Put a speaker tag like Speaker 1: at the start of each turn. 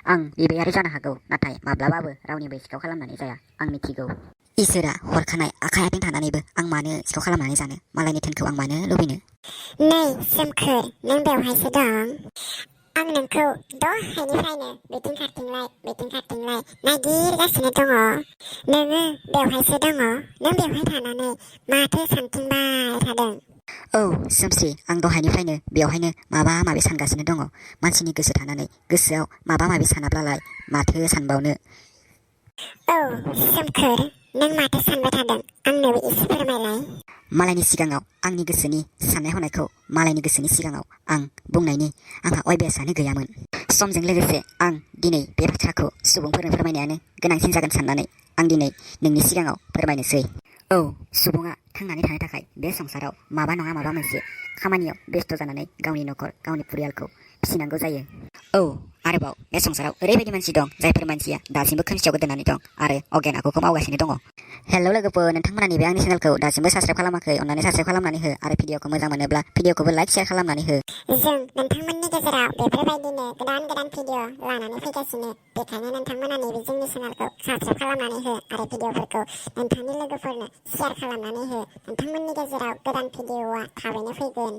Speaker 1: आं बिबायारि जानो हागौ नाथाय माब्लाबाबो रावनिबो सिखाव खालामनानै जाया आं मिथिगौ। इसोरा हरखानाय आखाइ आथिं थानानैबो आं मानो सिखाव खालामनानै जानो मालायनि धोनखौ आं मानो लुबैनो।
Speaker 2: नै सोमखोर नों बेवहायसो दं। आं नोंखौ दहायनिफ्रायनो बेथिं खारथिंलाय नागिरगासिनो दङ। नोङो बेवहायसो दङ। नों बेवहाय थानानै माथो सानथिंबाय थादों?
Speaker 1: औ सोमस्रि आं दहायनिफ्रायनो बेवहायनो माबा माबि सानगासिनो दङ। मानसिनि गोसो थानानै गोसोआव माबा माबि सानाब्लालाय माथो सानबावनो।
Speaker 2: औ सोमखोर नों माथो सानबाय थादों आंनोबो एसे फोरमायलाय।
Speaker 1: मालायनि सिगाङाव आंनि गोसोनि साननाय हनायखौ मालायनि गोसोनि सिगाङाव आं बुंनायनि आंहा अयभासानो गैयामोन। समजों लोगोसे आं दिनै बे बाथ्राखौ सुबुंफोरनो फोरमायनायानो गोनांसिन जागोन साननानै आं दिनै नोंनि सिगाङाव फोरमायनोसै। औ सुबुङा थांनानै थानो थाखाय बे संसाराव माबा नङा माबा मोनसे खामानियाव बेस्थ' जानानै गावनि न'खर गावनि परियालखौ फिसिनांगौ जायो। औ आरोबाव बे संसाराव ओरैबायदि मानसि दं जायफोर मानसिया दासिमबो खोमसियाव गोदोनानै दं आरो अगियान आखुखौ मावगासिनो दङ। हेल' लोगोफोर, नोंथांमोना नैबे आंनि चेनेलखौ दासिमबो साबस्क्राइब खालामाखै, अननानै साबस्क्राइब खालामनानै हो आरो भिडिअखौ मोजां मोनोब्ला भिडिअखौबो लाइक शेयार खालामनानै हो।
Speaker 2: जों नोंथांमोननि गेजेराव बेफोरबायदिनो गोदान भिडिअ लानानै फैगासिनो, बेखायनो नोंथांमोना नैबे जोंनि चेनेलखौ साबस्क्राइब खालामनानै हो आरो भिडिअफोरखौ नोंथांनि लोगोफोरनो शेयार खालामनानै हो। नोंथांमोननि गेजेराव गोदान भिडिअआ थाबैनो फैगोन।